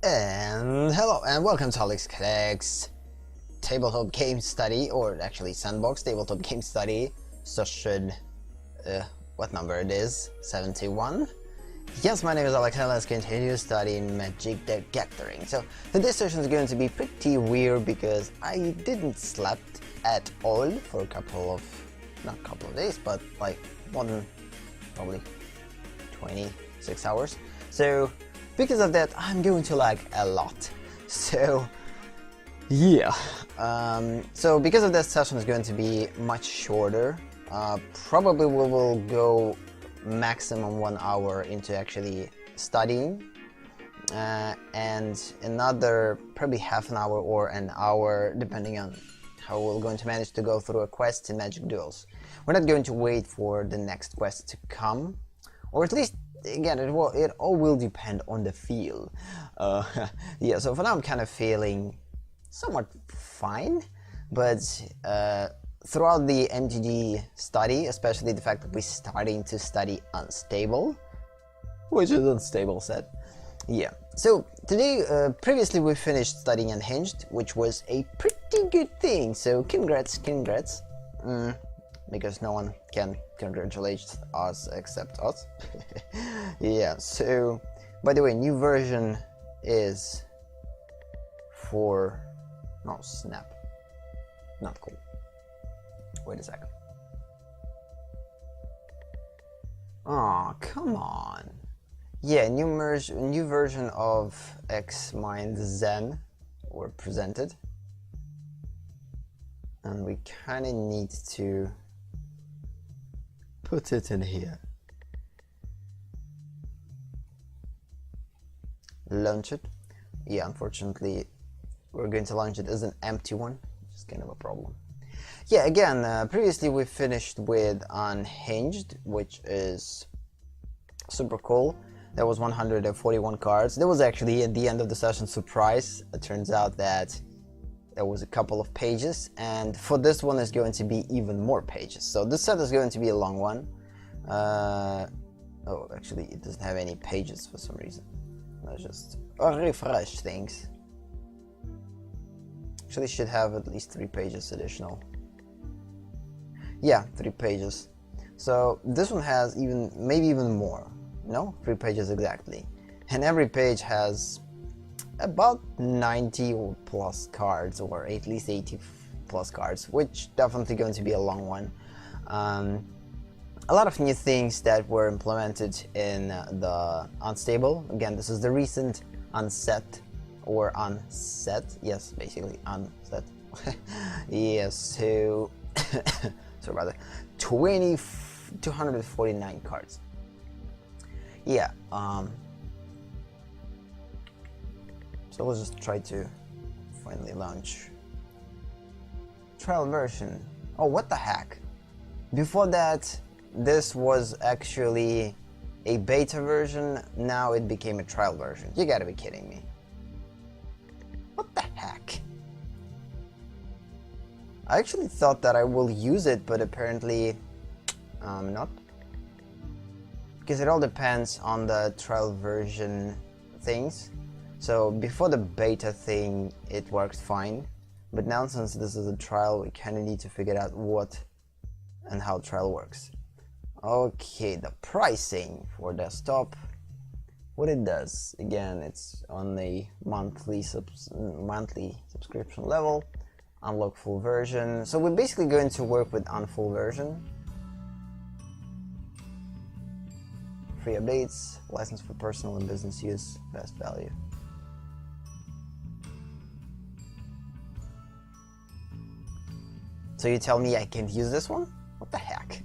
And hello and welcome to Alex's tabletop game study, or actually sandbox tabletop game study session, what number it is, 71. Yes, my name is Alex and let's continue studying Magic the Gathering. So today's session is going to be pretty weird because I didn't sleep at all for a couple of, not couple of days, but like more than probably 26 hours. So because of that, I'm going to lag a lot. So yeah, so because of that, session is going to be much shorter. Probably we will go maximum 1 hour into actually studying, and another probably half an hour or an hour depending on how we're going to manage to go through a quest in Magic Duels. We're not going to wait for the next quest to come, or at least again it all will depend on the feel. Yeah, so for now I'm kind of feeling somewhat fine, but throughout the MTG study, especially the fact that we're starting to study Unstable, which is Unstable set. Yeah, so today, previously we finished studying Unhinged, which was a pretty good thing, so congrats. Because no one can congratulate us except us. Yeah, so by the way, new version is for, no, snap, not cool. Wait a second. Oh, come on. Yeah, new version of X Mind Zen were presented, and we kind of need to put it in here. Launch it. Yeah, unfortunately, we're going to launch it as an empty one, which is kind of a problem. Yeah, again, previously we finished with Unhinged, which is super cool. There was 141 cards. There was actually at the end of the session surprise. It turns out that there was a couple of pages, and for this one is going to be even more pages. So this set is going to be a long one. Oh, actually it doesn't have any pages for some reason. Let's just refresh things. Actually should have at least 3 pages additional. Yeah, 3 pages. So this one has maybe even more. No, 3 pages exactly. And every page has about 90 or plus cards, or at least 80 plus cards, which definitely going to be a long one. A lot of new things that were implemented in the Unstable. Again, this is the recent Unset or Unset. Yes, basically Unset. Yes, so sorry about that. 249 cards. Yeah. So let's just try to finally launch trial version. Oh, what the heck? Before that, this was actually a beta version. Now it became a trial version. You gotta be kidding me. What the heck? I actually thought that I will use it, but apparently not. Because it all depends on the trial version things. So before the beta thing, it worked fine. But now, since this is a trial, we kind of need to figure out what and how trial works. Okay, the pricing for desktop. What it does, again, it's on the monthly subscription level. Unlock full version. So we're basically going to work with unfull version. Free updates, license for personal and business use, best value. So you tell me I can't use this one? What the heck?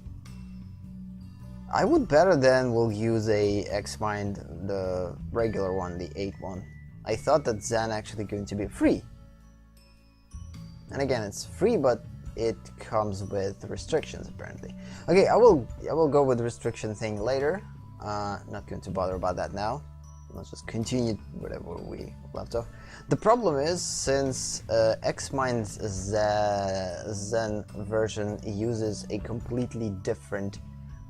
I would better than will use a Xmind, the regular one, the 8 one. I thought that Zen actually going to be free. And again, it's free, but it comes with restrictions apparently. Okay, I will go with the restriction thing later. Not going to bother about that now. Let's just continue whatever we left off. The problem is, since Xmind's Zen version uses a completely different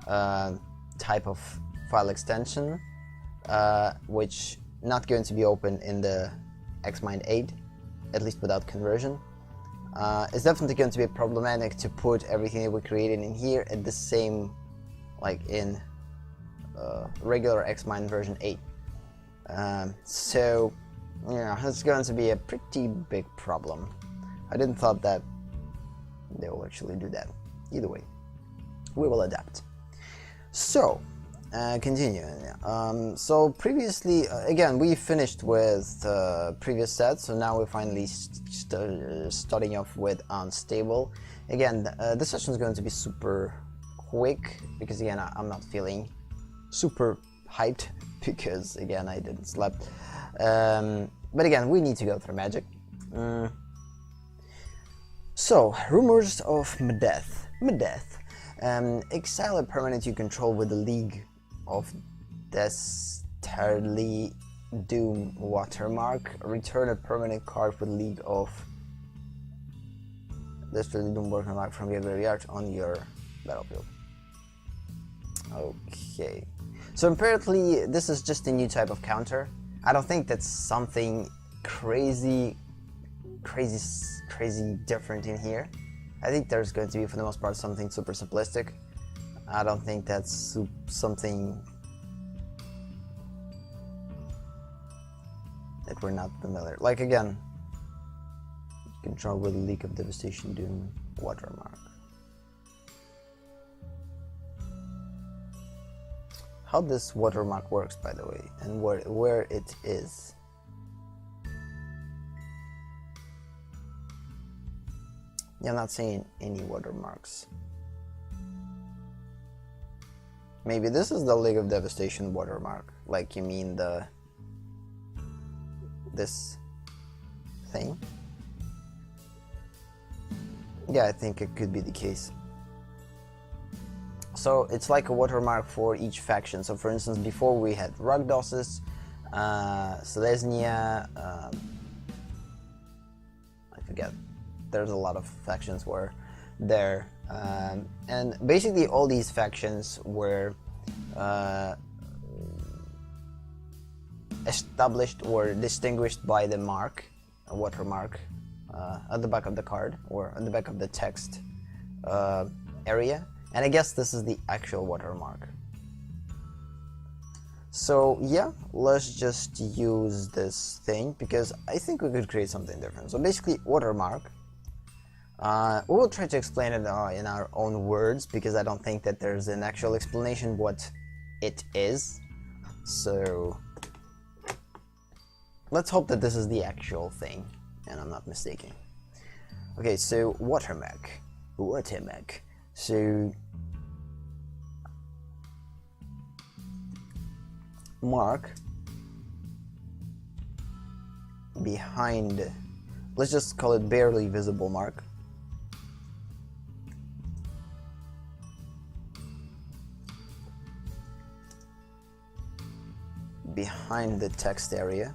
type of file extension, which not going to be open in the Xmind 8, at least without conversion. It's definitely going to be problematic to put everything that we created in here at the same, like in regular Xmind version 8. So, yeah, it's going to be a pretty big problem. I didn't thought that they will actually do that. Either way, we will adapt. So, continuing. So previously, again, we finished with previous sets, so now we're finally starting off with Unstable. Again, this session is going to be super quick because, again, I'm not feeling super hyped because, again, I didn't sleep. But again, we need to go through magic. So, rumors of Medeth. Exile a permanent you control with the League of Dastardly Doom watermark. Return a permanent card with League of Dastardly Doom watermark from your graveyard on your battlefield. Okay. So apparently this is just a new type of counter. I don't think that's something crazy different in here. I think there's going to be, for the most part, something super simplistic. I don't think that's something that we're not familiar. Like, again, control with League of Devastation Doom watermark. How this watermark works, by the way, and where it is. Yeah, I'm not seeing any watermarks. Maybe this is the League of Devastation watermark. Like, you mean this thing? Yeah, I think it could be the case. So it's like a watermark for each faction. So for instance, before we had Ragdosses, Selesnya, I forget. There's a lot of factions were there, and basically all these factions were established or distinguished by the mark, a watermark, at the back of the card or at the back of the text area. And I guess this is the actual watermark. So yeah, let's just use this thing because I think we could create something different. So basically, watermark. We will try to explain it in our own words because I don't think that there's an actual explanation what it is. So let's hope that this is the actual thing and I'm not mistaken. Okay, so watermark. So mark behind, let's just call it barely visible mark. Behind the text area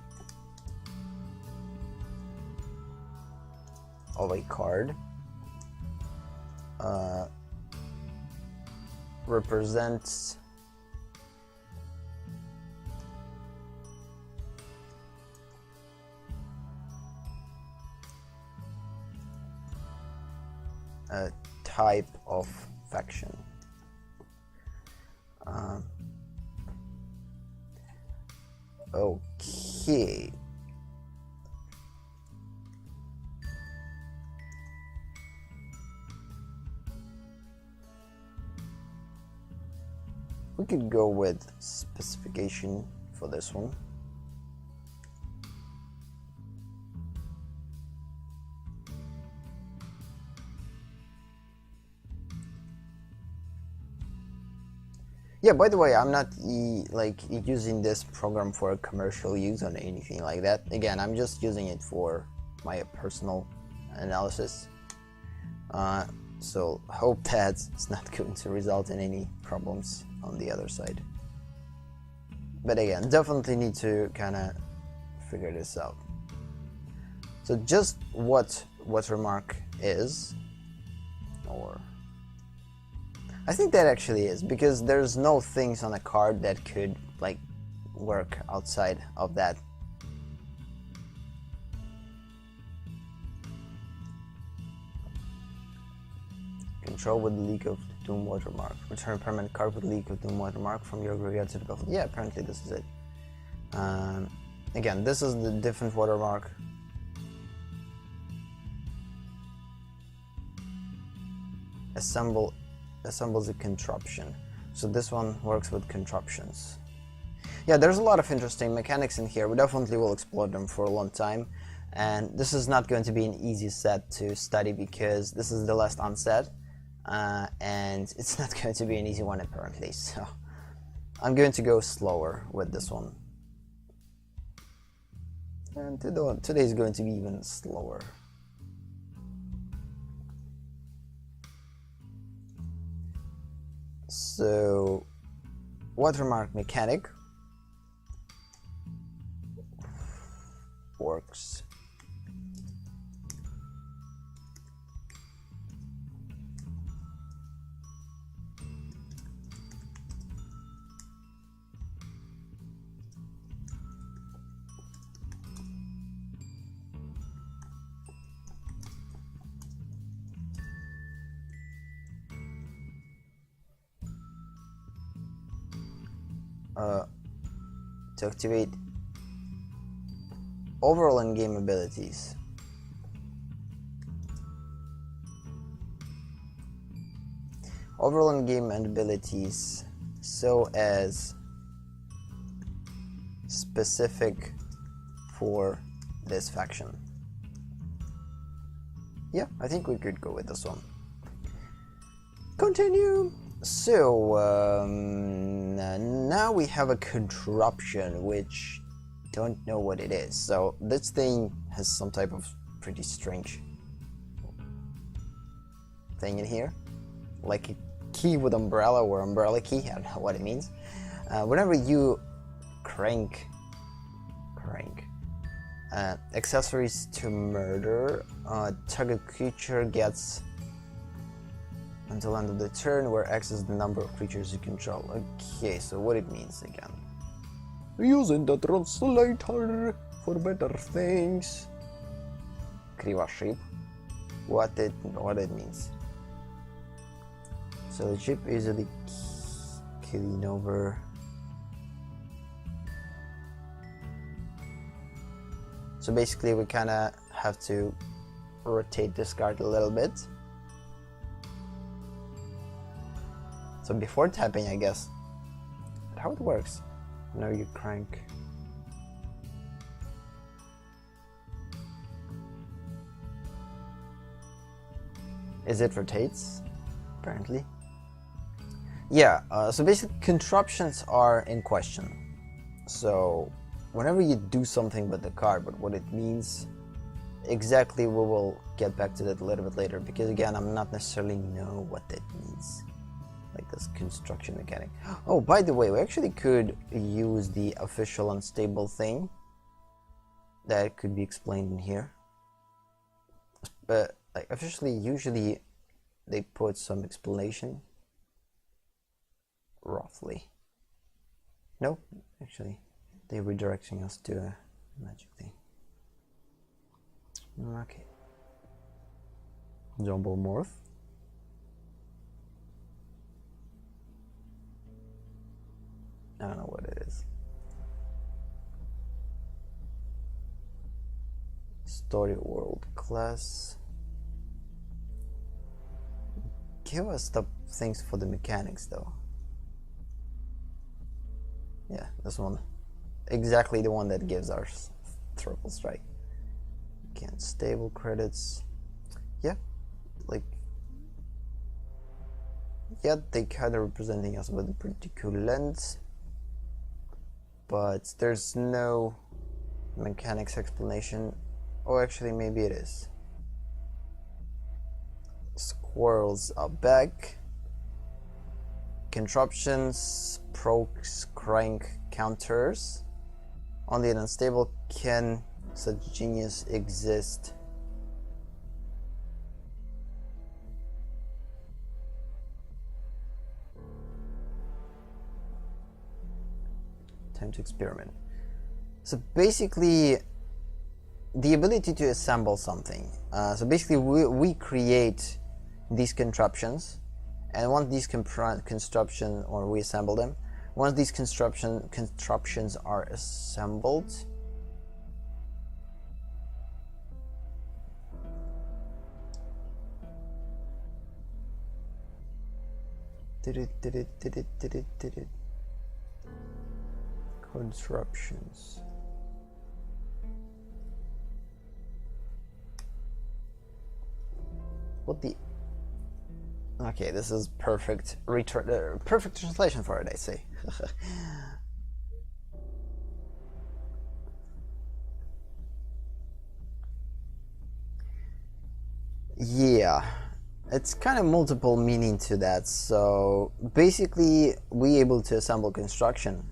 of a card represents a type of faction. Okay. We could go with specification for this one. Yeah, by the way, I'm not using this program for commercial use or anything like that. Again, I'm just using it for my personal analysis. So hope that it's not going to result in any problems on the other side. But again, definitely need to kind of figure this out. So just what watermark is, or I think that actually is, because there's no things on a card that could like work outside of that. Control with League of Doom watermark. Return a permanent card with League of Doom watermark from your graveyard to the battlefield. Yeah, apparently this is it. Again, this is the different watermark. Assembles a contraption. So this one works with contraptions. Yeah, there's a lot of interesting mechanics in here. We definitely will explore them for a long time. And this is not going to be an easy set to study because this is the last unset. And it's not going to be an easy one apparently. So I'm going to go slower with this one. And today is going to be even slower. So, watermark mechanic works. To activate overall in-game abilities. Overall in-game abilities so as specific for this faction. Yeah, I think we could go with this one. Continue! So, now we have a contraption, which don't know what it is. So, this thing has some type of pretty strange thing in here. Like a key with umbrella or umbrella key, I don't know what it means. Whenever you crank accessories to murder, target creature gets until end of the turn, where X is the number of creatures you control. Okay, so what it means again. Using the translator for better things. Kriva ship. What it means. So the ship easily killing over So basically we kind of have to rotate this card a little bit. So before tapping, I guess, how it works. Now you crank. Is it rotates? Apparently. Yeah, so basically contraptions are in question. So whenever you do something with the card, but what it means exactly, we will get back to that a little bit later, because again, I'm not necessarily know what that means. Like this construction mechanic. Oh, by the way, we actually could use the official unstable thing. That could be explained in here. But like officially, usually they put some explanation. Roughly. Nope, actually, they're redirecting us to a magic thing. Okay. Jumbo morph. I don't know what it is. Story world class. Give us the things for the mechanics though. Yeah, this one. Exactly the one that gives our triple strike. Again, stable credits. Yeah, like. Yeah, they kind of representing us with a pretty cool lens. But there's no mechanics explanation. Oh, actually, maybe it is. Squirrels are back. Contraptions, procs, crank, counters. Only an unstable can such genius exist. Time to experiment. So basically, the ability to assemble something. So basically, we create these contraptions, and once these construction, or we assemble them, once these contraptions are assembled, construptions. What the? Okay, this is perfect. Perfect translation for it, I say. Yeah, it's kind of multiple meaning to that. So basically, we able to assemble construction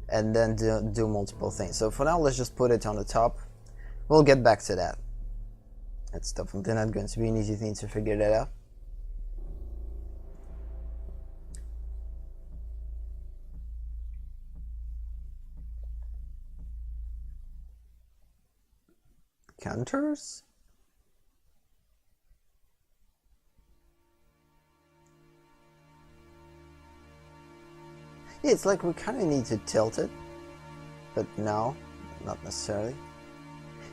and then do multiple things. So for now, let's just put it on the top. We'll get back to that. It's definitely not going to be an easy thing to figure that out. Counters? Yeah, it's like we kind of need to tilt it, but no, not necessarily.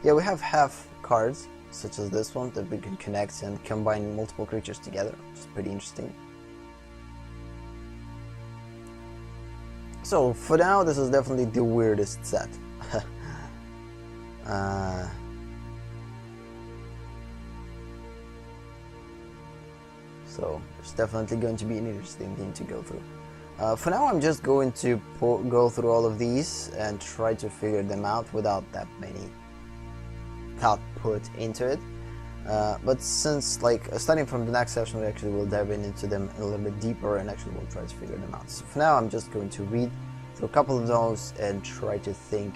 Yeah, we have half cards, such as this one, that we can connect and combine multiple creatures together, which is pretty interesting. So for now, this is definitely the weirdest set. So it's definitely going to be an interesting thing to go through. For now, I'm just going to go through all of these and try to figure them out without that many thought put into it. But since, like, starting from the next session, we actually will dive into them a little bit deeper and actually we'll try to figure them out. So for now, I'm just going to read through a couple of those and try to think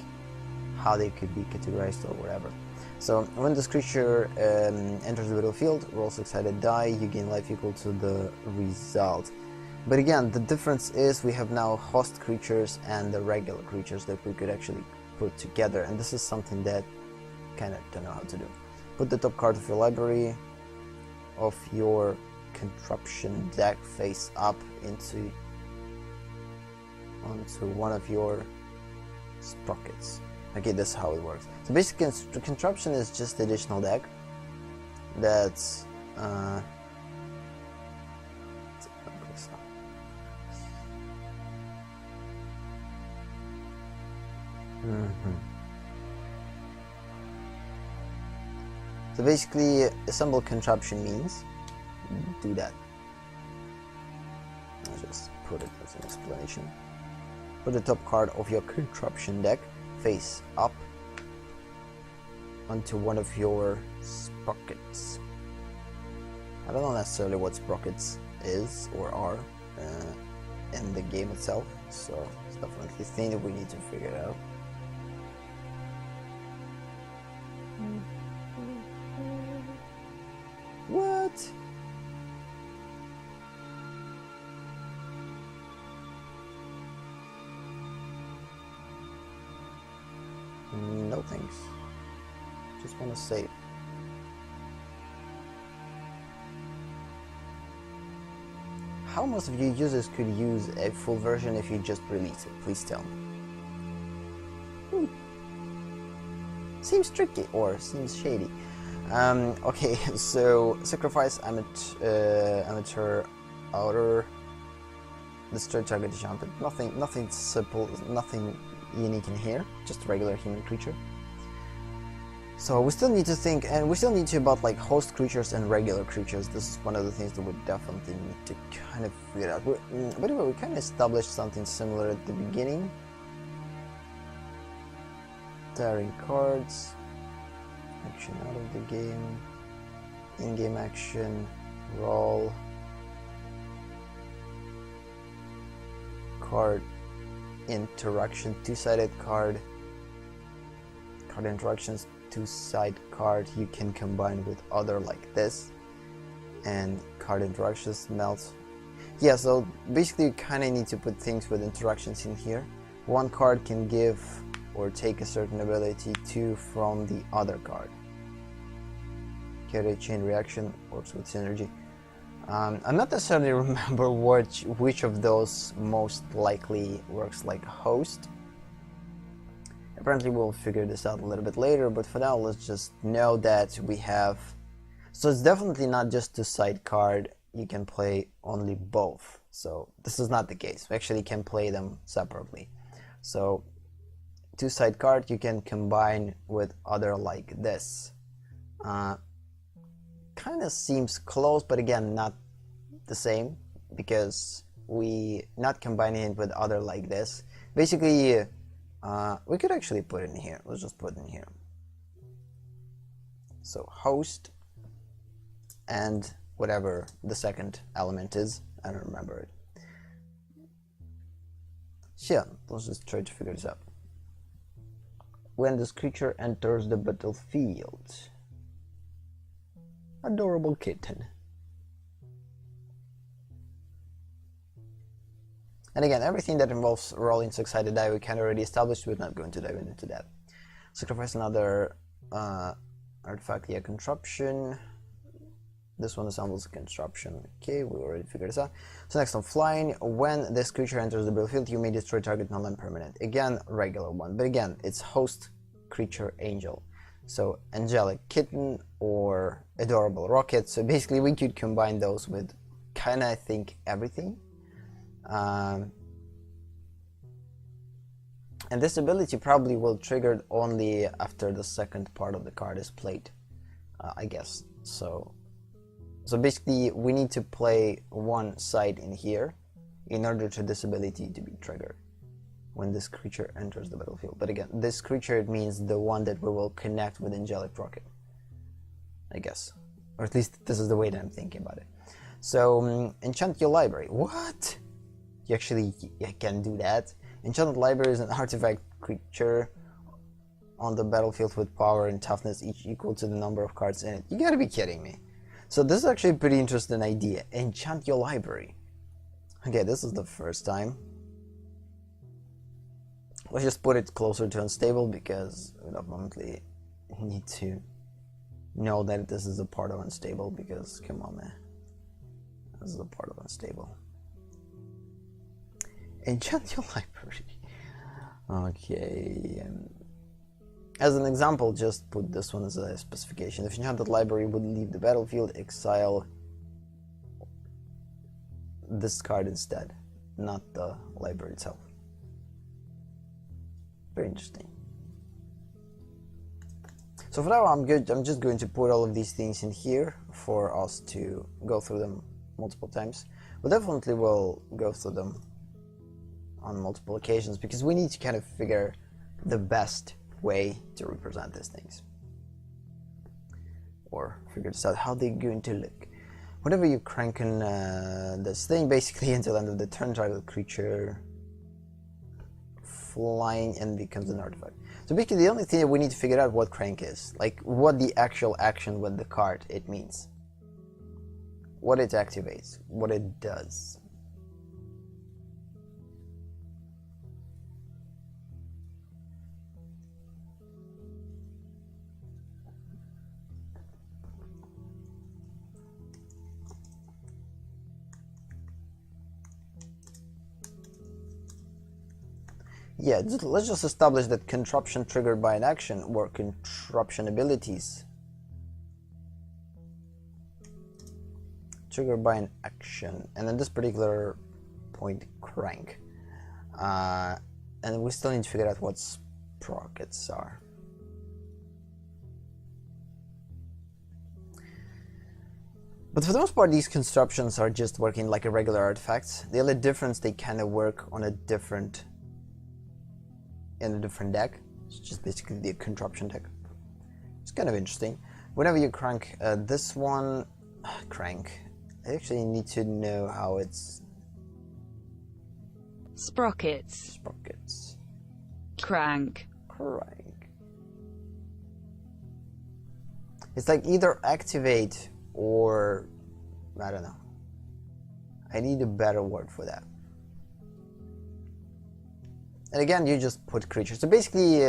how they could be categorized or whatever. So when this creature enters the battlefield, roll 6-sided die, you gain life equal to the result. But again, the difference is we have now host creatures and the regular creatures that we could actually put together, and this is something that kind of don't know how to do. Put the top card of your library of your contraption deck face up onto one of your sprockets. Okay, this is how it works. So basically, contraption is just additional deck that's So basically, assemble contraption means do that. I'll just put it as an explanation. Put the top card of your contraption deck face up onto one of your sprockets. I don't know necessarily what sprockets is or are in the game itself, so it's definitely a thing that we need to figure out. What? No thanks. Just want to save. How most of you users could use a full version if you just release it? Please tell me. Seems tricky or seems shady. Okay, so sacrifice amateur outer destroy target enchanted. Nothing simple, nothing unique in here. Just a regular human creature. So we still need to think, and we still need to about like host creatures and regular creatures. This is one of the things that we definitely need to kind of figure out. By the way, we kind of established something similar at the beginning. Tearing cards, action out of the game, in-game action, roll, card interaction, two-sided card interactions, two-side card you can combine with other like this, and card interactions melt. Yeah, so basically you kind of need to put things with interactions in here. One card can give or take a certain ability to from the other card. Carry chain reaction works with synergy. I'm not necessarily remember which of those most likely works like a host. Apparently we'll figure this out a little bit later, but for now let's just know that we have... So it's definitely not just two-side card, you can play only both. So this is not the case, we actually can play them separately. So two-side card you can combine with other like this. Kind of seems close, but again not the same, because we not combining it with other like this. Basically we could actually put it in here. Let's just put it in here. So host and whatever the second element is, I don't remember it. So yeah, let's just try to figure this out. When this creature enters the battlefield, adorable kitten. And again, everything that involves rolling six-sided die we kind of already established. We're not going to dive into that. Sacrifice another artifact, yeah, contraption. This one assembles a contraption. Okay, we already figured this out. So next on flying, when this creature enters the battlefield, you may destroy target non-land permanent. Again, regular one, but again, it's host creature angel. So angelic kitten or adorable rocket. So basically we could combine those with kind of, I think, everything. And this ability probably will trigger only after the second part of the card is played, I guess. So basically we need to play one side in here in order for this ability to be triggered when this creature enters the battlefield. But again, this creature, it means the one that we will connect with angelic rocket, I guess, or at least this is the way that I'm thinking about it. So enchant your library. What? You actually can do that. Enchanted library is an artifact creature on the battlefield with power and toughness each equal to the number of cards in it. You gotta be kidding me. So this is actually a pretty interesting idea. Enchant your library. Okay, this is the first time. Let's just put it closer to unstable because we definitely need to know that this is a part of unstable, because come on man, this is a part of unstable. Enchant your library. Okay. As an example, just put this one as a specification. If enchanted library would leave the battlefield, exile this card instead, not the library itself. Very interesting. So for now I'm good. I'm just going to put all of these things in here for us to go through them multiple times. We definitely will go through them on multiple occasions because we need to kind of figure the best way to represent these things, or figure this out how they're going to look. Whenever you crank on this thing, basically until the end of the turn, target creature flying and becomes an artifact. So basically the only thing that we need to figure out what crank is, like what the actual action with the card it means, what it activates, what it does. Yeah, let's just establish that contraption triggered by an action or contraption abilities triggered by an action, and in this particular point, crank. And we still need to figure out what sprockets are. But for the most part, these constructions are just working like a regular artifacts. The only difference, they kind of work on a different deck. It's just basically the contraption deck. It's kind of interesting. Whenever you crank this one, crank, I actually need to know how it's sprockets. Crank. It's like either activate or I don't know. I need a better word for that. And again, you just put creatures. So basically,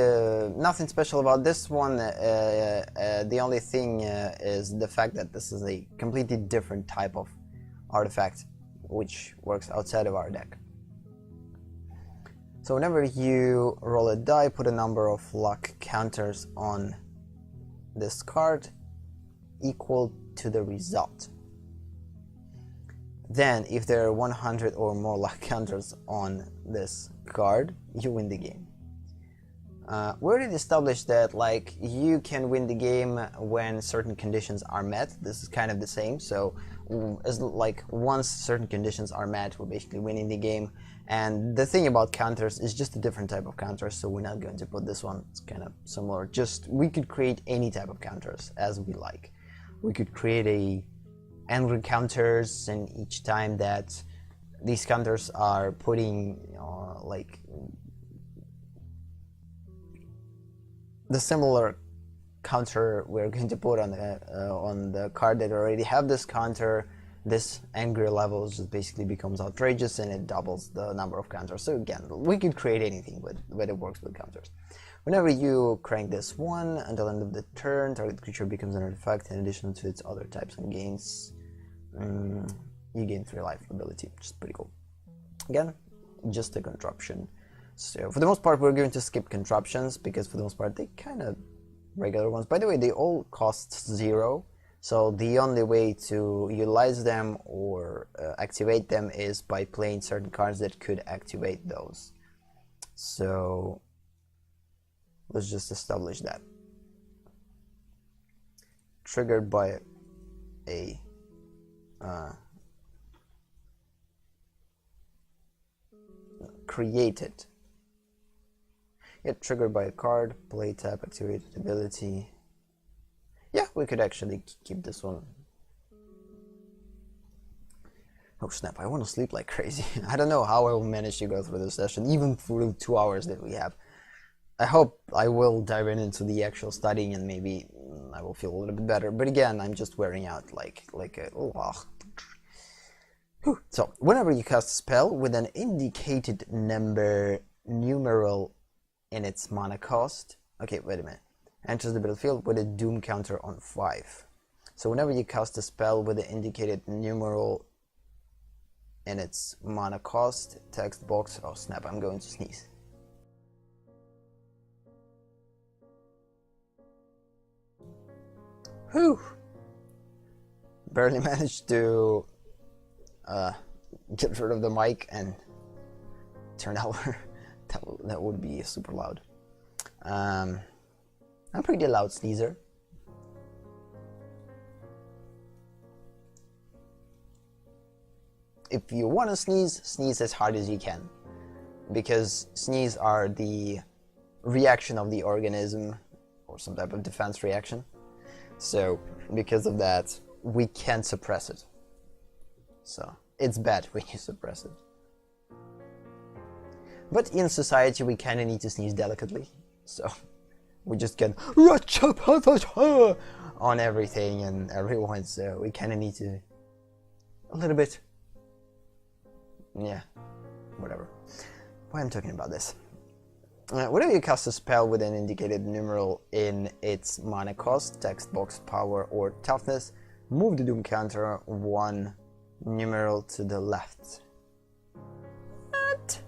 nothing special about this one. The only thing is the fact that this is a completely different type of artifact, which works outside of our deck. So whenever you roll a die, put a number of luck counters on this card equal to the result. Then, if there are 100 or more luck counters on this card, you win the game. We already established that like you can win the game when certain conditions are met. This is kind of the same. So, as like once certain conditions are met, we're basically winning the game. And the thing about counters is just a different type of counters. So we're not going to put this one. It's kind of similar. Just we could create any type of counters as we like. We could create a angry counters, and each time that these counters are putting like the similar counter we're going to put on the card that already have this counter, this angry level just basically becomes outrageous and it doubles the number of counters. So again, we could create anything when it works with counters. Whenever you crank this one, until the end of the turn, target creature becomes an artifact in addition to its other types and gains. You gain 3 life ability, which is pretty cool. Again, just a contraption. So for the most part, we're going to skip contraptions because for the most part, they kind of regular ones. By the way, they all cost 0. So the only way to utilize them or activate them is by playing certain cards that could activate those. So let's just establish that. Triggered by a created. Triggered by a card, play tap, activated ability. Yeah, we could actually keep this one. Oh snap, I want to sleep like crazy. I don't know how I will manage to go through this session, even through 2 hours that we have. I hope I will dive into the actual studying and maybe I will feel a little bit better. But again, I'm just wearing out like a... Oh. So, whenever you cast a spell with an indicated numeral in its mana cost... Okay, wait a minute. Enters the battlefield with a doom counter on 5. So whenever you cast a spell with the indicated numeral in its mana cost, text box... Oh snap, I'm going to sneeze. Whew! Barely managed to get rid of the mic, and turned out that would be super loud. I'm a pretty loud sneezer. If you want to sneeze, sneeze as hard as you can, because sneeze are the reaction of the organism, or some type of defense reaction. So because of that, we can't suppress it. So it's bad when you suppress it. But in society, we kind of need to sneeze delicately. So we just get on everything and everyone. So we kind of need to a little bit. Yeah, whatever. Why I'm talking about this? Whenever you cast a spell with an indicated numeral in its mana cost, text box, power, or toughness, move the Doom counter one numeral to the left. What?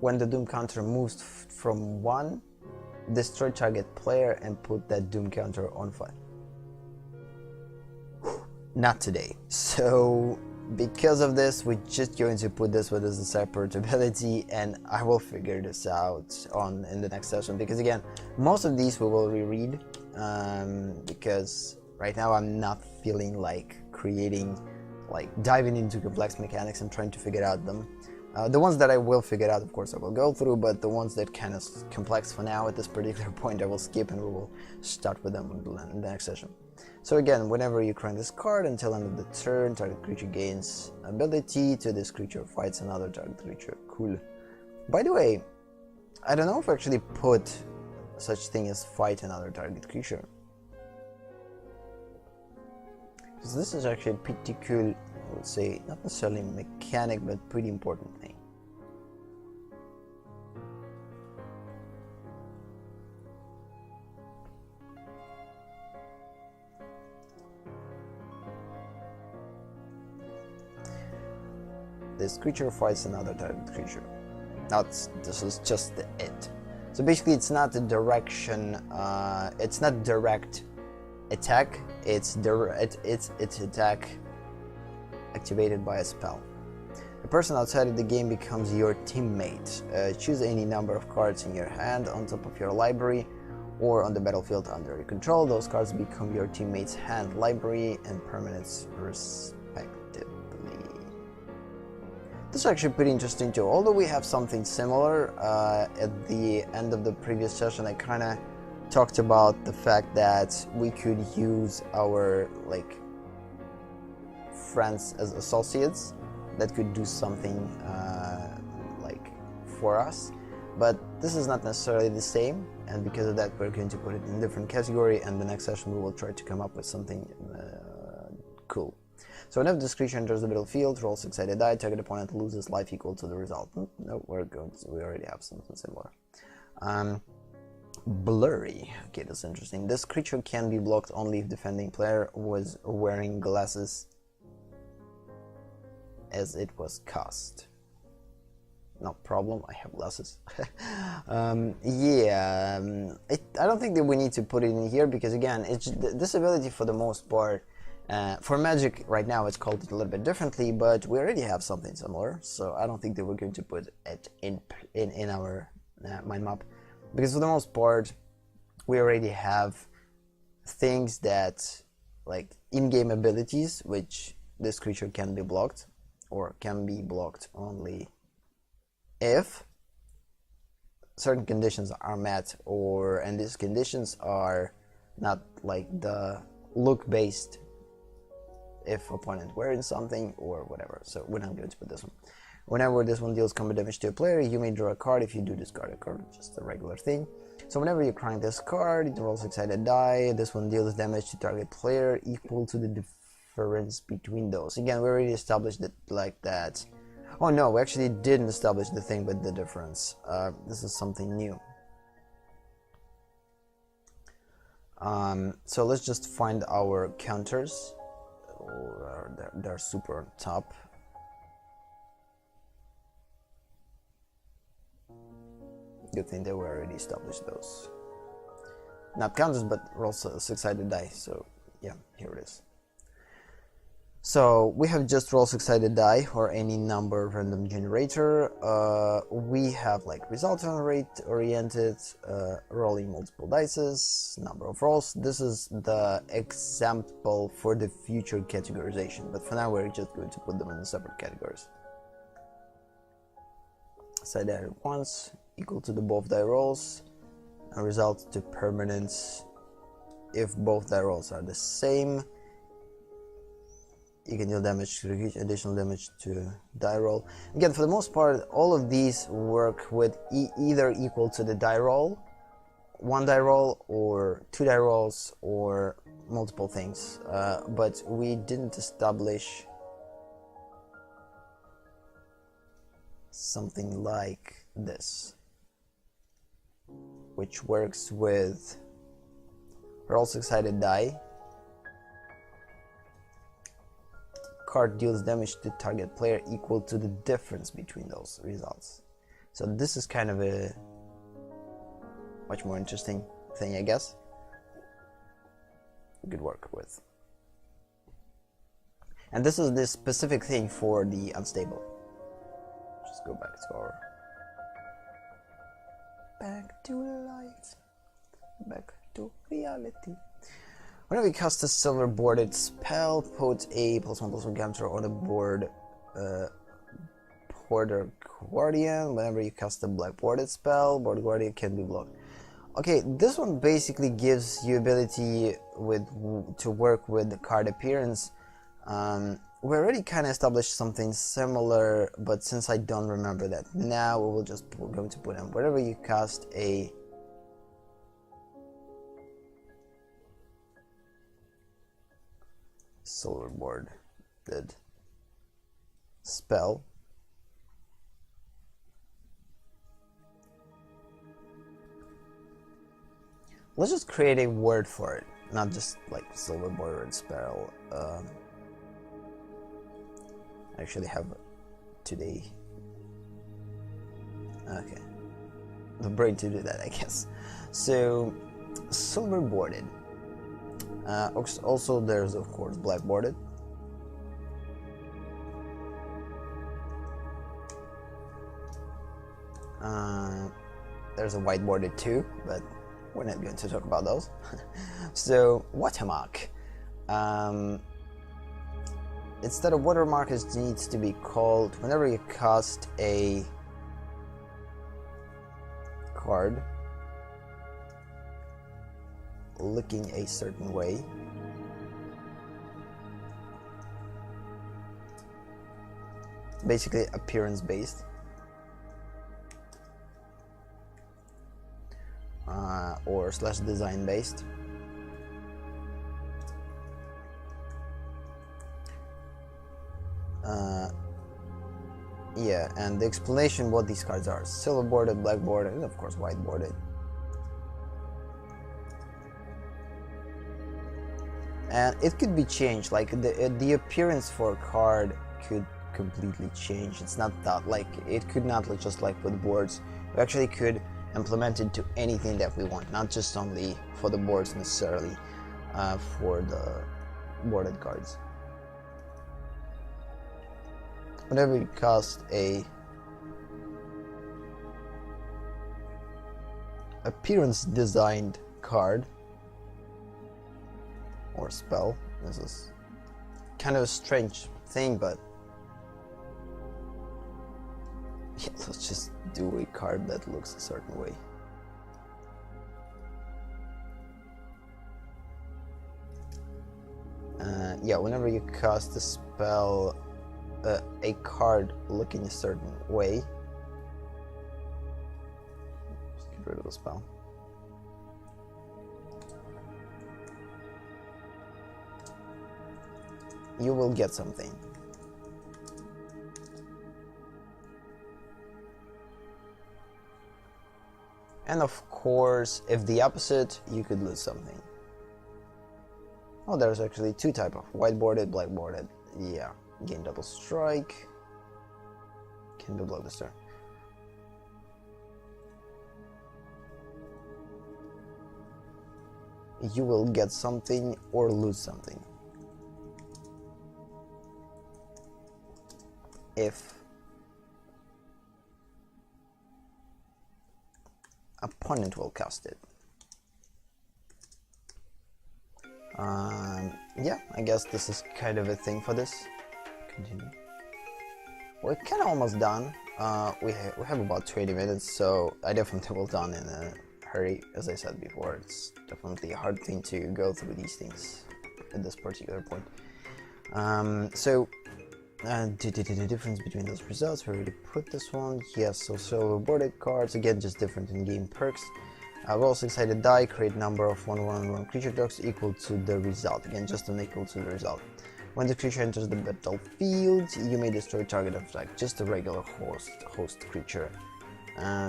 When the Doom counter moves from 1, destroy target player and put that Doom counter on fire. Not today. So because of this, we're just going to put this with as a separate ability, and I will figure this out in the next session, because again, most of these we will reread, because right now I'm not feeling like diving into complex mechanics and trying to figure out them. The ones that I will figure out, of course, I will go through, but the ones that kind of complex for now at this particular point, I will skip, and we will start with them in the next session. So again, whenever you crank this card until end of the turn, target creature gains ability to this creature fights another target creature. Cool. By the way, I don't know if I actually put such thing as fight another target creature. Because this is actually a pretty cool, I would say, not necessarily mechanic, but pretty important thing. This creature fights another target creature. This is just it. So basically, it's not a direction. It's not direct attack. It's attack activated by a spell. A person outside of the game becomes your teammate. Choose any number of cards in your hand on top of your library or on the battlefield under your control. Those cards become your teammate's hand, library, and permanents respectively. This is actually pretty interesting too. Although we have something similar at the end of the previous session, I kind of talked about the fact that we could use our friends as associates that could do something for us, but this is not necessarily the same, and because of that we're going to put it in a different category, and the next session we will try to come up with something cool. So whenever this creature enters the battlefield, roll 6-sided die, target opponent loses life equal to the result. No, we already have something similar. Blurry. Okay, that's interesting. This creature can be blocked only if defending player was wearing glasses as it was cast. No problem, I have glasses. Yeah, I don't think that we need to put it in here, because again, this ability for the most part, for Magic right now it's called it a little bit differently, but we already have something similar, so I don't think that we're going to put it in our mind map, because for the most part we already have things that, like in-game abilities, which this creature can be blocked, or can be blocked only if certain conditions are met, and these conditions are not like the look based, if opponent wearing something or whatever. So we're not going to put this one. Whenever this one deals combat damage to a player, you may draw a card. If you do, discard a card, just a regular thing. So whenever you crank this card, you roll 6-sided die. This one deals damage to target player equal to the difference between those. Again, we already established it like that. Oh no, we actually didn't establish the thing with the difference. This is something new. So let's just find our counters. They're super on top. Good thing that we already established those. not counters, but roll 6-sided die. So yeah, here it is. So we have just roll 6-sided die or any number random generator. We have like result rate oriented, rolling multiple dices, number of rolls. This is the example for the future categorization, but for now we're just going to put them in separate categories. Side die once equal to the both die rolls, and result to permanence if both die rolls are the same. You can deal damage to each additional damage to die roll. Again, for the most part, all of these work with either equal to the die roll, 1 die roll, or 2 die rolls, or multiple things. But we didn't establish something like this, which works with roll 6-sided die. Card deals damage to target player equal to the difference between those results. So this is kind of a much more interesting thing, I guess. We could work with. And this is the specific thing for the unstable. Just go back to our back to life, back to reality. Whenever you cast a silver boarded spell, put a +1/+1 counter on the board Border Guardian. Whenever you cast a black boarded spell, Border Guardian can be blocked. Okay, this one basically gives you ability to work with the card appearance. We already kind of established something similar, but since I don't remember that now, we will just going to put in whenever you cast a silver boarded spell. Let's just create a word for it, not just like silver boarded spell. I actually have today. Okay, the brain to do that, I guess. So silver boarded. Also, there's of course black boarded. There's a white boarded too, but we're not going to talk about those. So watermark. Instead of watermark, it needs to be called whenever you cast a card looking a certain way. Basically appearance based. Or / design based. Yeah, and the explanation what these cards are: silver boarded, black boarded, and of course white boarded. And it could be changed, like the appearance for a card could completely change. It's not that, like, it could not just like with boards. We actually could implement it to anything that we want, not just only for the boards necessarily, for the boarded cards. Whenever you cast a appearance designed card or spell, this is kind of a strange thing, but yeah, let's just do a card that looks a certain way. Yeah, whenever you cast a spell, a card looking a certain way, just get rid of the spell. You will get something. And of course, if the opposite, you could lose something. Oh, there's actually two types of white boarded, black boarded. Yeah, gain double strike. Can be blocked this turn. you will get something or lose something. If opponent will cast it. Yeah, I guess this is kind of a thing for this. Continue. We're kind of almost done. We have about 20 minutes, so I definitely will done in a hurry. As I said before, it's definitely a hard thing to go through these things at this particular point. The difference between those results, we already put this one. Yes, so silver boarded cards, again, just different in-game perks. Roll 6-sided die, create number of 1/1 creature tokens equal to the result. Again, just an equal to the result. When the creature enters the battlefield, you may destroy target of like just a regular host creature.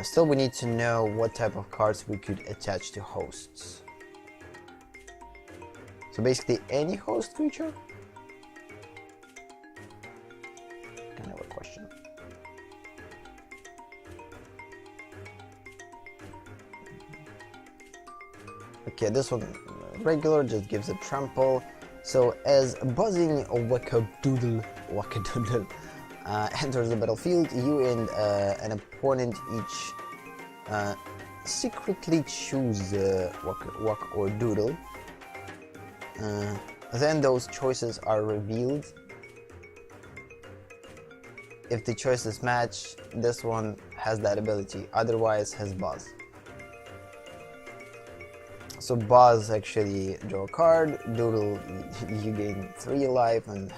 Still, we need to know what type of cards we could attach to hosts. So basically, any host creature? Kind of a question. Okay, this one regular just gives a trample. So as a buzzing wackadoodle enters the battlefield, you and an opponent each secretly choose wack or doodle. Then those choices are revealed. If the choices match, this one has that ability, otherwise has buzz. So buzz actually draw a card, doodle you gain 3 life, and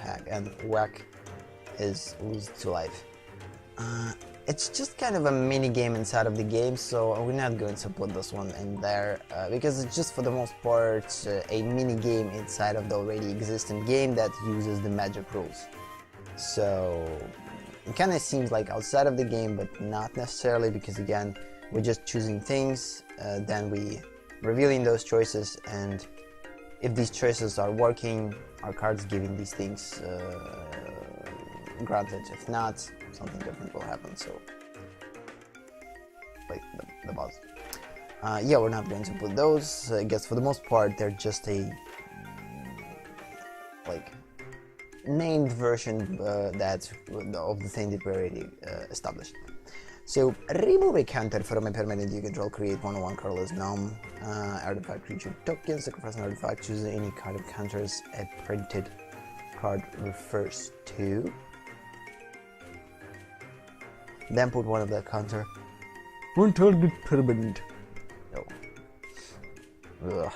whack is lose 2 life. It's just kind of a mini game inside of the game, so we're not going to put this one in there because it's just for the most part a mini game inside of the already existing game that uses the magic rules. So it kind of seems like outside of the game, but not necessarily, because again, we're just choosing things, then we revealing those choices, and if these choices are working, our cards giving these things granted. If not, something different will happen. So like the buzz. Yeah, we're not going to put those. I guess for the most part they're just a like named version that of the thing that we already established. So remove a counter from a permanent you control, create 1/1 colorless gnome artifact creature token, sacrifice an artifact, choose any kind of counters a printed card refers to. Then put one of that counter on target permanent. Oh. Ugh.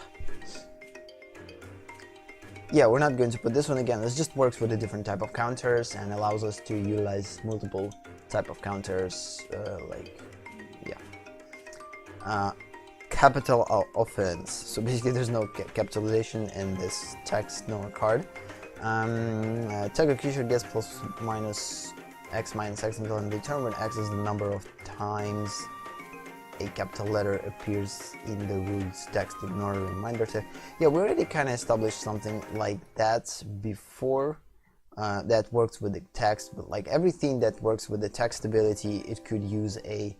Yeah, we're not going to put this one again. This just works with a different type of counters and allows us to utilize multiple type of counters, like, yeah. Capital offense. So basically there's no capitalization in this text nor card. Target creature gets +/- x until end of turn, when x is the number of times a capital letter appears in the rules text. Ignore a reminder to. Yeah, we already kind of established something like that before. That works with the text, but like everything that works with the text ability, it could use a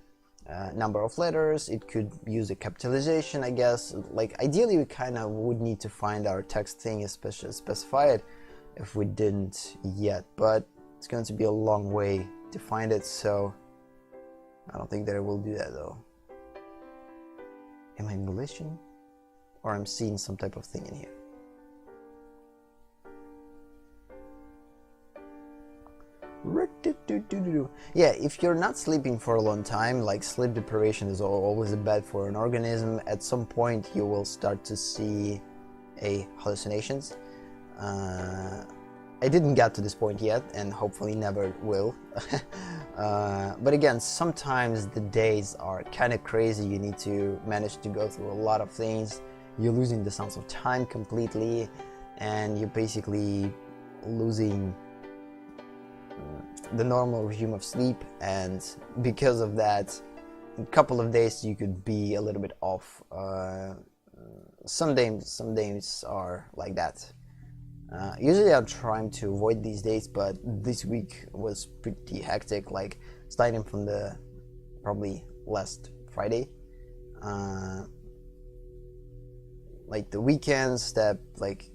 number of letters, it could use a capitalization, I guess. Like ideally we kind of would need to find our text thing, especially specified, if we didn't yet, but it's going to be a long way to find it, so I don't think that I will do that though. Am I glitching? Or I'm seeing some type of thing in here? Yeah, if you're not sleeping for a long time, like sleep deprivation is always bad for an organism, at some point you will start to see hallucinations. I didn't get to this point yet, and hopefully never will. But again, sometimes the days are kind of crazy. You need to manage to go through a lot of things. You're losing the sense of time completely, and you're basically losing the normal regime of sleep, and because of that, a couple of days you could be a little bit off. Some days are like that. Usually I'm trying to avoid these days, but this week was pretty hectic, like starting from the probably last Friday. like the weekends that like,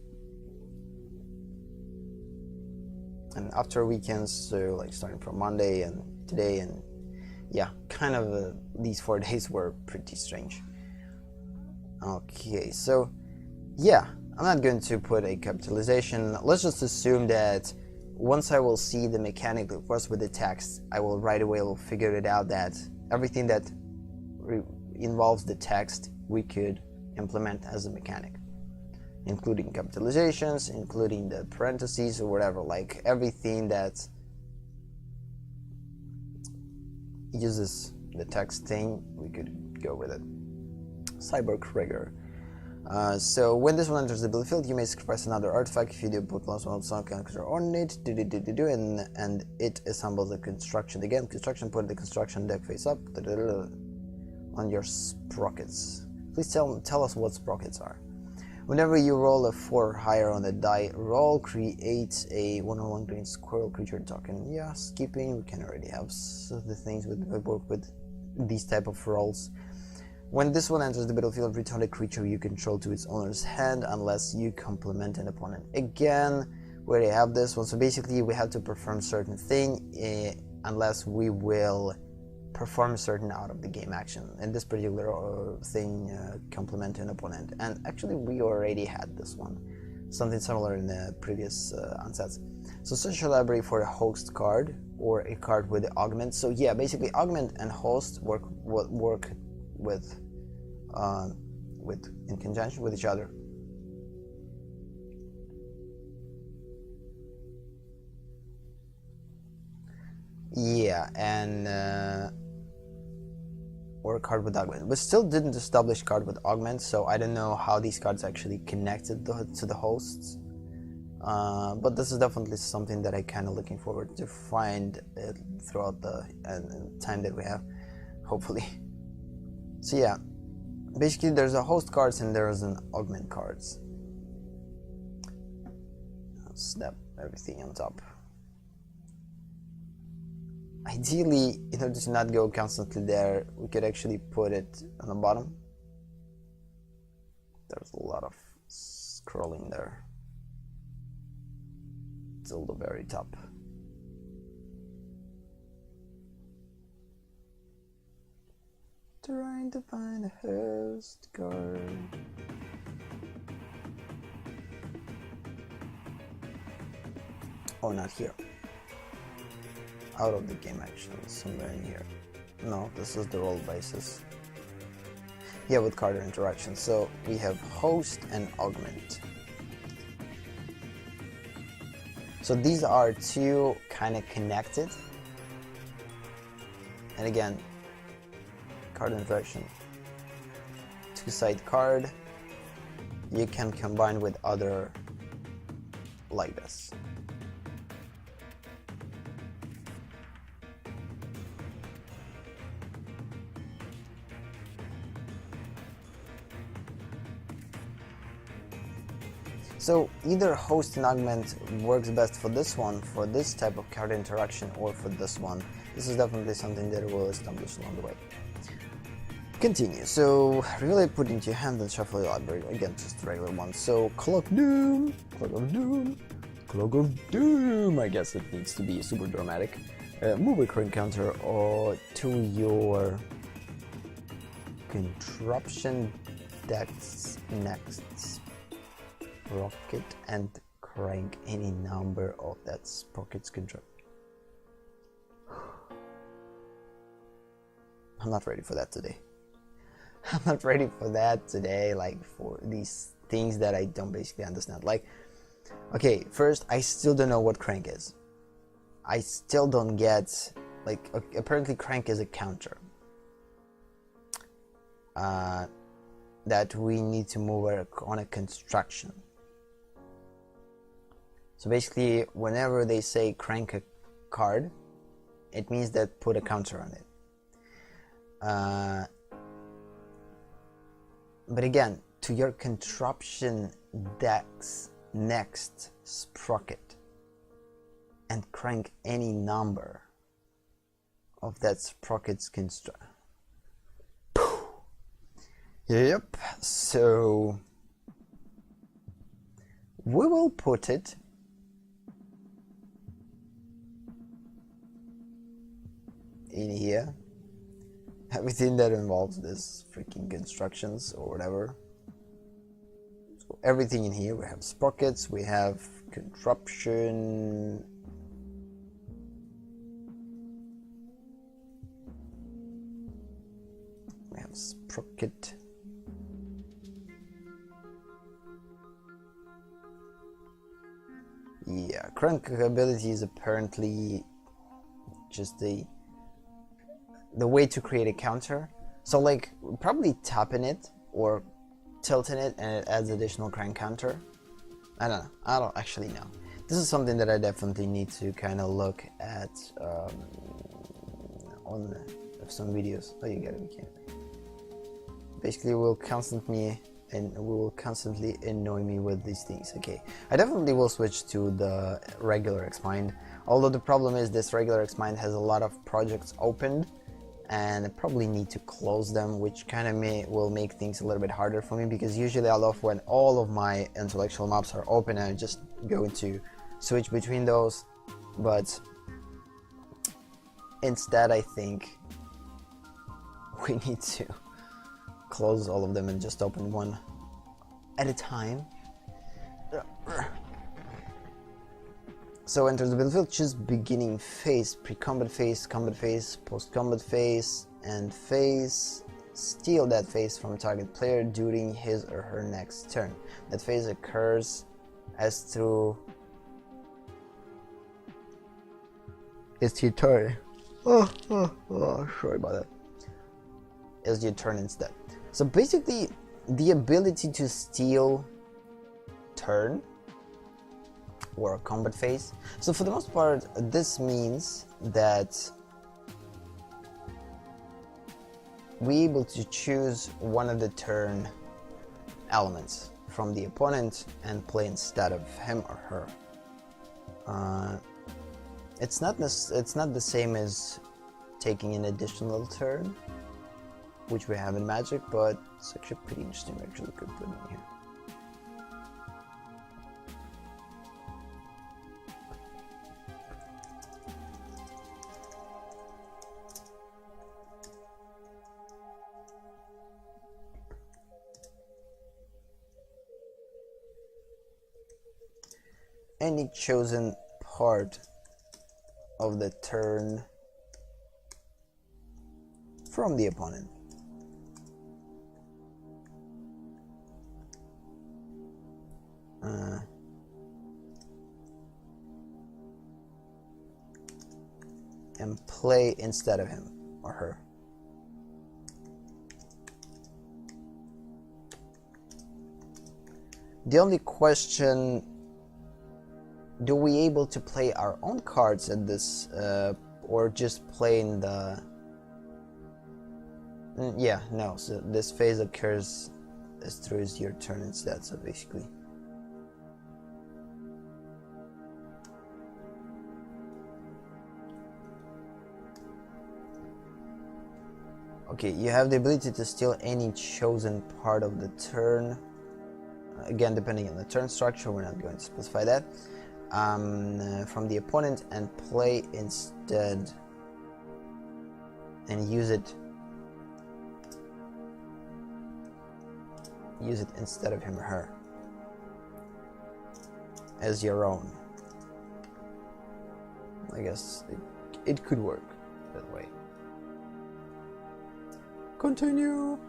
and after weekends, so like starting from Monday and today, and yeah, kind of these 4 days were pretty strange. Okay, so yeah, I'm not going to put a capitalization. Let's just assume that once I will see the mechanic first with the text, I will right away will figure it out that everything that involves the text we could implement as a mechanic, including capitalizations, including the parentheses or whatever, like everything that uses the text thing, we could go with it. Cyber Trigger. So when this one enters the battlefield, you may sacrifice another artifact. If you do, put plus one song character on it, and it assembles the construction. Again, construction, put the construction deck face up on your sprockets. Please tell us what sprockets are. Whenever you roll a 4 or higher on the die roll, create a 1/1 green squirrel creature token. Yeah, skipping, we can already have the things we work with these type of rolls. When this one enters the battlefield, return a creature you control to its owner's hand unless you complement an opponent. Again, we already have this one, so basically we have to perform certain thing unless we will perform certain out of the game action. In this particular thing, complement an opponent. And actually we already had this one, something similar in the previous unsets. So search your library for a host card or a card with the augment. So yeah, basically augment and host work with in conjunction with each other. Yeah, and or a card with augment. We still didn't establish card with augment, so I don't know how these cards actually connected to the hosts. But this is definitely something that I kind of looking forward to find throughout the time that we have, hopefully. So yeah, basically there's a host cards and there's an augment cards. I'll snap everything on top. Ideally, in order to not go constantly there, we could actually put it on the bottom. There's a lot of scrolling there. Till the very top. Trying to find a host card. Oh, not here. Out of the game action, somewhere in here. No, this is the roll basis. Yeah, with card interaction. So we have host and augment. So these are two kind of connected. And again, card interaction. Two-side card. You can combine with other like this. So either host and augment works best for this one, for this type of card interaction, or for this one. This is definitely something that we'll establish along the way. Continue. So really put into your hand and shuffle your library. Again, just regular one. So Cloak of Doom, Cloak of Doom, Cloak of Doom. I guess it needs to be super dramatic. Move a current counter or to your contraption decks next. Sprocket and crank any number of that sprocket's control. I'm not ready for that today. I'm not ready for that today, like for these things that I don't basically understand. Like, okay, first, I still don't know what crank is. I still don't get, like, apparently crank is a counter. That we need to move on a construction. So basically, whenever they say crank a card, it means that put a counter on it. But again, to your contraption decks next sprocket and crank any number of that sprocket's construct. Yep, so We will put it in here. Everything that involves this freaking constructions or whatever. So everything in here. We have sprockets, we have contraption. We have sprocket. Yeah, crank ability is apparently just the way to create a counter. So like probably tapping it or tilting it and it adds additional crank counter. I don't know. I don't actually know. This is something that I definitely need to kind of look at on some videos. Oh, you gotta be kidding me. Basically, will constantly annoy me with these things. Okay, I definitely will switch to the regular Xmind. Although the problem is this regular Xmind has a lot of projects opened, and I probably need to close them, which kind of will make things a little bit harder for me, because usually I love when all of my intellectual maps are open and I just go into switch between those, but instead I think we need to close all of them and just open one at a time. So enter the battlefield, choose beginning phase, pre-combat phase, combat phase, post-combat phase, and phase. Steal that phase from target player during his or her next turn. That phase occurs as through it's your turn. Sorry about that. It's your turn instead. So basically, the ability to steal turn or a combat phase. So for the most part, this means that we're able to choose one of the turn elements from the opponent and play instead of him or her. It's not the same as taking an additional turn, which we have in Magic, but it's actually pretty interesting. We actually could put it in here. Any chosen part of the turn from the opponent. And play instead of him or her. The only question, do we able to play our own cards at this or just play in the yeah, no, so this phase occurs as through your turn instead, so basically okay, you have the ability to steal any chosen part of the turn, again depending on the turn structure, we're not going to specify that, from the opponent and play instead and use it instead of him or her as your own. I guess it could work that way. Continue.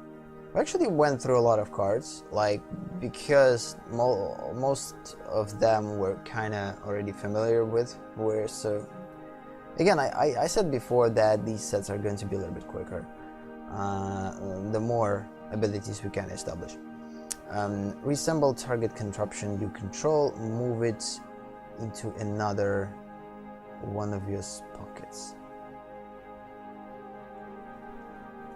I actually went through a lot of cards, like, because most of them were kind of already familiar with, so again, I said before that these sets are going to be a little bit quicker the more abilities we can establish. Reassemble target contraption you control, move it into another one of your pockets.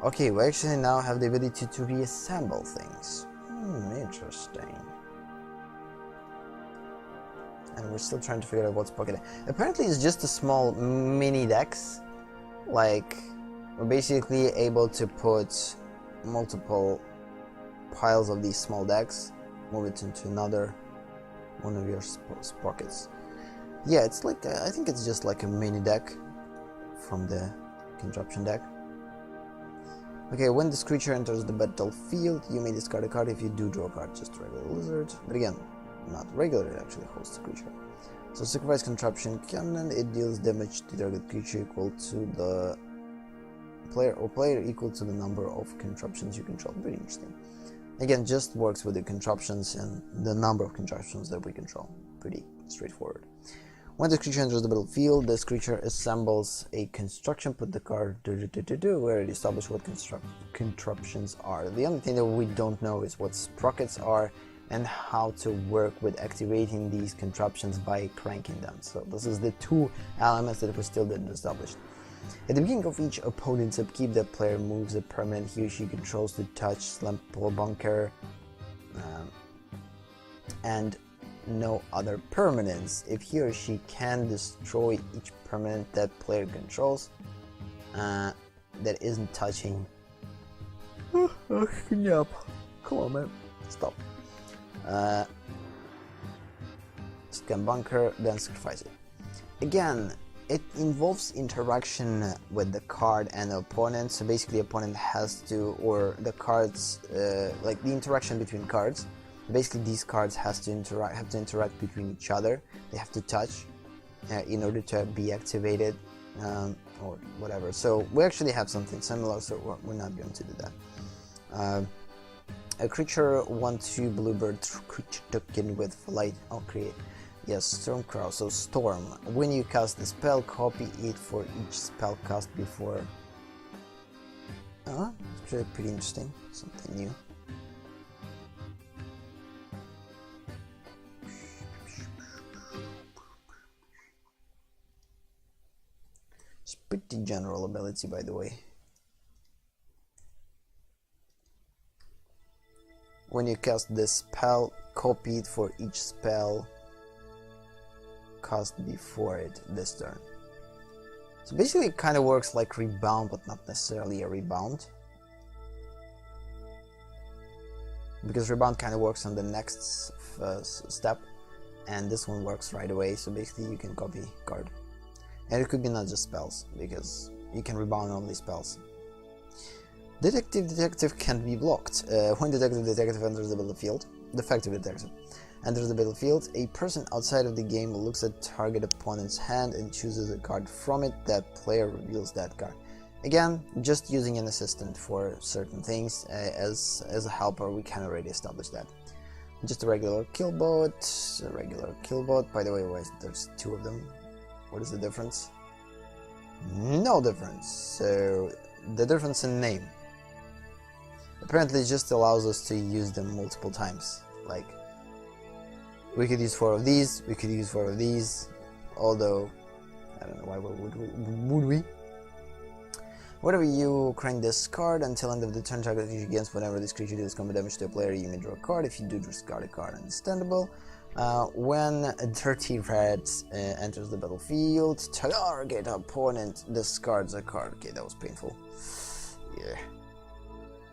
Okay, we actually now have the ability to reassemble things. Interesting. And we're still trying to figure out what's pocket. Apparently it's just a small mini decks. Like, we're basically able to put multiple piles of these small decks, move it into another one of your sprockets. Yeah, it's like I think it's just like a mini deck from the contraption deck. Okay, when this creature enters the battlefield, you may discard a card. If you do, draw a card, just a regular lizard. But again, not regular, it actually hosts the creature. So sacrifice contraption cannon, it deals damage to target creature equal to the player or player equal to the number of contraptions you control. Pretty interesting. Again, just works with the contraptions and the number of contraptions that we control. Pretty straightforward. When this creature enters the battlefield, this creature assembles a construction, put the card where it establishes what contraptions are. The only thing that we don't know is what sprockets are and how to work with activating these contraptions by cranking them. So this is the two elements that we still didn't establish. At the beginning of each opponent's upkeep, the player moves a permanent he or she controls to touch, slump, pull, bunker, and no other permanents. If he or she can destroy each permanent that player controls that isn't touching. Yep. Come on, man. Stop. Scan bunker, then sacrifice it. Again, it involves interaction with the card and the opponent. So basically, opponent has to, or the cards, like the interaction between cards. Basically, these cards have to interact between each other. They have to touch in order to be activated or whatever. So we actually have something similar. So we're not going to do that. A creature 1/2 bluebird creature token with flight. I'll create. Yes, Stormcrow. So storm. When you cast the spell, copy it for each spell cast before. It's really pretty interesting. Something new. It's pretty general ability, by the way. When you cast the spell, copy it for each spell cast before it this turn. So basically it kind of works like rebound, but not necessarily a rebound. Because rebound kind of works on the next step, and this one works right away, so basically you can copy card. And it could be not just spells, because you can rebound only spells. Detective can't be blocked. When detective enters the battlefield, defective detective enters the battlefield, a person outside of the game looks at target opponent's hand and chooses a card from it. That player reveals that card. Again, just using an assistant for certain things. As a helper, we can already establish that. Just a regular killbot, By the way, there's two of them. What is the difference? No difference. So the difference in name. Apparently, it just allows us to use them multiple times. Like, we could use 4 of these, we could use 4 of these, although, I don't know why would we? Whenever you crank this card, until end of the turn, target creature against whenever this creature deals combat damage to a player, you may draw a card. If you do, discard a card. Understandable. When a dirty red enters the battlefield, target opponent discards a card. Okay, that was painful. Yeah.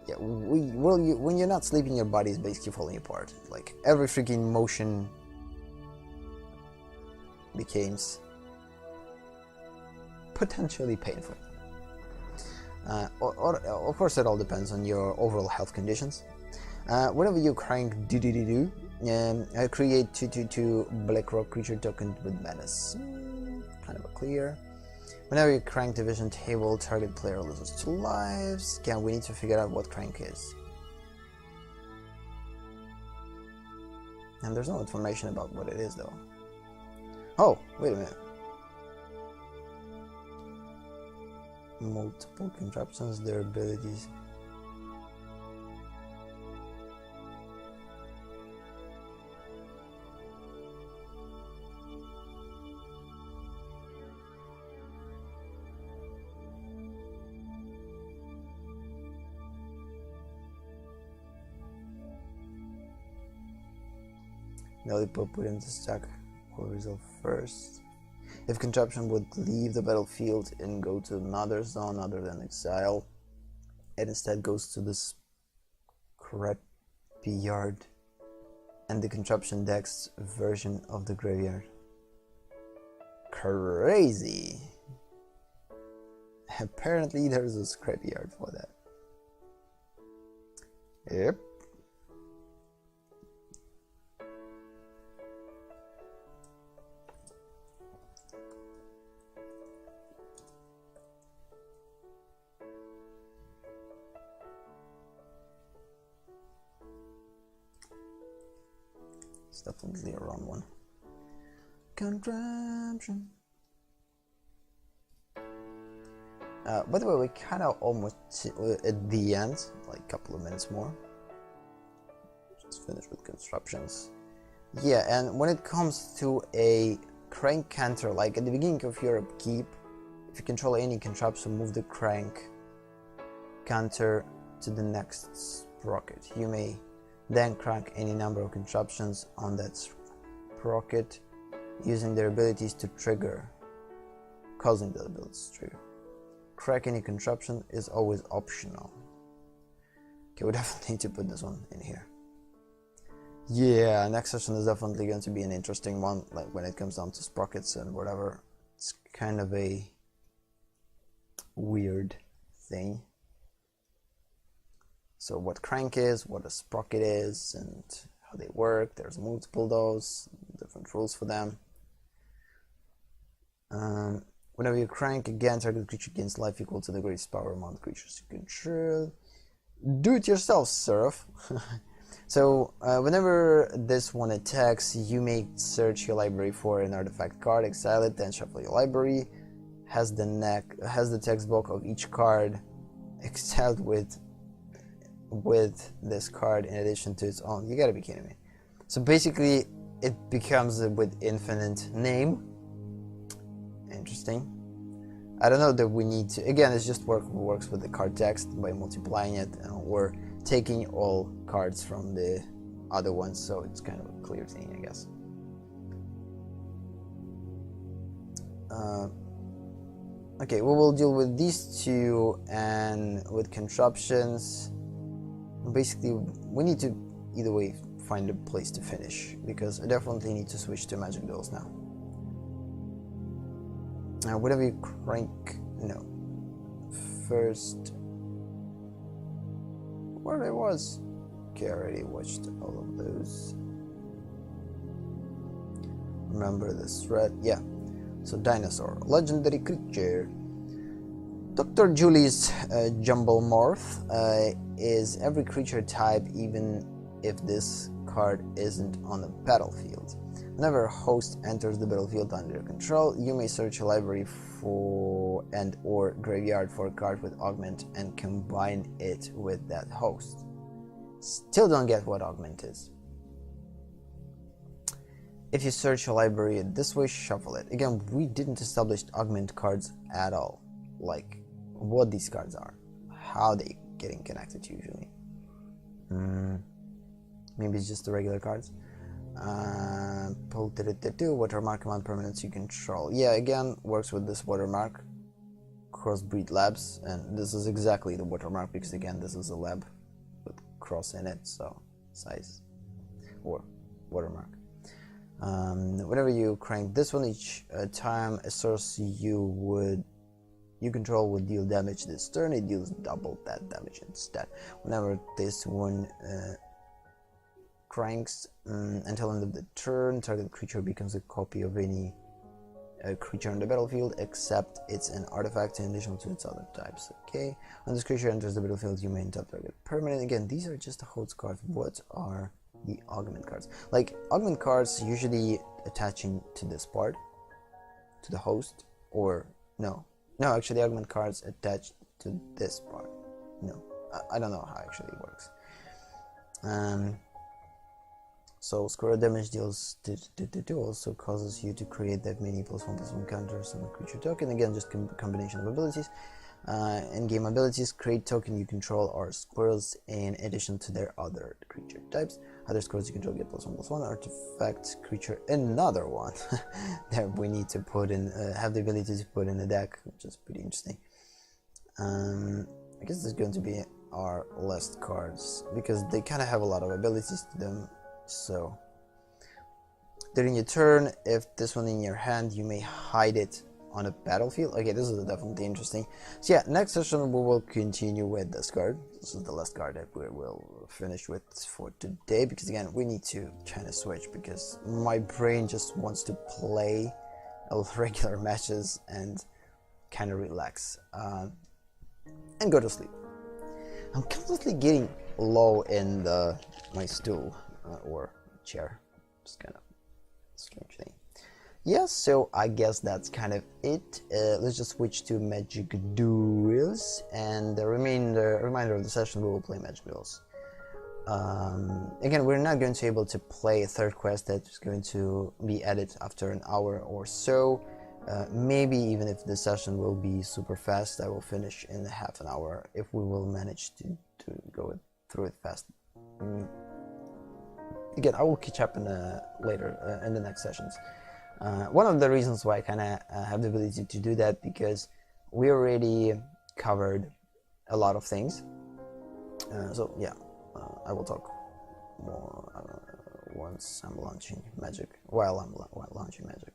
Yeah, when you're not sleeping, your body is basically falling apart. Like, every freaking motion becomes potentially painful. Of course, it all depends on your overall health conditions. Whenever you crank create 2/2 black rock creature token with menace. Kind of a clear. Whenever you crank division table, target player loses 2 lives. Again, we need to figure out what crank is. And there's no information about what it is, though. Oh, wait a minute. Multiple contraptions, their abilities. Lollipop put into stack will resolve first. If contraption would leave the battlefield and go to another zone other than exile, it instead goes to the scrapyard. and the contraption deck's version of the graveyard. Crazy! Apparently there's a scrapyard for that. Yep. It's definitely a wrong one. Contraption. By the way, we kind of almost at the end, like a couple of minutes more. Just finish with constructions. Yeah, and when it comes to a crank counter, like at the beginning of your upkeep, if you control any contraption, move the crank counter to the next sprocket. You may then crank any number of contraptions on that sprocket using their abilities to trigger, causing the abilities to trigger. Crack any contraption is always optional. Okay, we definitely need to put this one in here. Yeah, next session is definitely going to be an interesting one, like when it comes down to sprockets and whatever. It's kind of a weird thing. So what crank is, what a sprocket is, and how they work. There's multiple those, different rules for them. Whenever you crank again, target creature gains life equal to the greatest power among the creatures you control. Do it yourself, Seraph. So whenever this one attacks, you may search your library for an artifact card, exile it, then shuffle your library. Has the text block of each card exiled with this card in addition to its own. You gotta be kidding me. So basically, it becomes with infinite name. Interesting. I don't know that we need to. Again, it's just works with the card text by multiplying it or taking all cards from the other ones, so it's kind of a clear thing, I guess. Okay, we will deal with these two, and with contraptions. Basically, we need to either way find a place to finish, because I definitely need to switch to magic duels now. Now, whatever you crank, no. First, where it was. Okay, I already watched all of those. Remember this thread? Yeah. So, dinosaur, legendary creature. Dr. Julie's Jumble Morph is every creature type, even if this card isn't on the battlefield. Whenever a host enters the battlefield under your control, you may search a library for or graveyard for a card with augment and combine it with that host. Still don't get what augment is. If you search a library this way, shuffle it. Again, we didn't establish augment cards at all. Like, what these cards are. How they getting connected usually. Maybe it's just the regular cards. Watermark command permanents you control. Yeah, again, works with this watermark. Crossbreed labs, and this is exactly the watermark because again, this is a lab with cross in it, so size or watermark. Whenever you crank this one, each time a source you control would deal damage this turn, it deals double that damage instead. Whenever this one cranks until end of the turn, target creature becomes a copy of any creature on the battlefield, except it's an artifact in addition to its other types. Okay, when this creature enters the battlefield, you may untap target permanent. Again, these are just the host cards. What are the augment cards? Like, augment cards usually attaching to this part, to the host, or no, actually augment cards attached to this part. No, I don't know how actually it works. So square damage deals also causes you to create that many +1/+1 counters on the creature token. Again, just combination of abilities. In-game abilities, create token you control are squirrels in addition to their other creature types. Other squirrels you control get +1/+1. Artifact creature, another one that we need to put in, have the ability to put in the deck, which is pretty interesting. I guess this is going to be our last cards because they kind of have a lot of abilities to them. So during your turn, if this one in your hand, you may hide it on a battlefield. Okay, this is definitely interesting. So yeah, next session we will continue with this card. This is the last card that we will finish with for today, because again, we need to kind of switch, because my brain just wants to play regular matches and kind of relax and go to sleep. I'm constantly getting low in my stool or chair. Just kind of strange thing. Yeah, so I guess that's kind of it. Let's just switch to Magic Duels, and the remainder of the session we will play Magic Duels. Again, we're not going to be able to play a third quest that's going to be added after an hour or so. Maybe even if the session will be super fast, I will finish in half an hour if we will manage to go through it fast. Again, I will catch up later in the next sessions. One of the reasons why I kind of have the ability to do that, because we already covered a lot of things. So yeah, I will talk more once I'm launching Magic, while I'm launching Magic.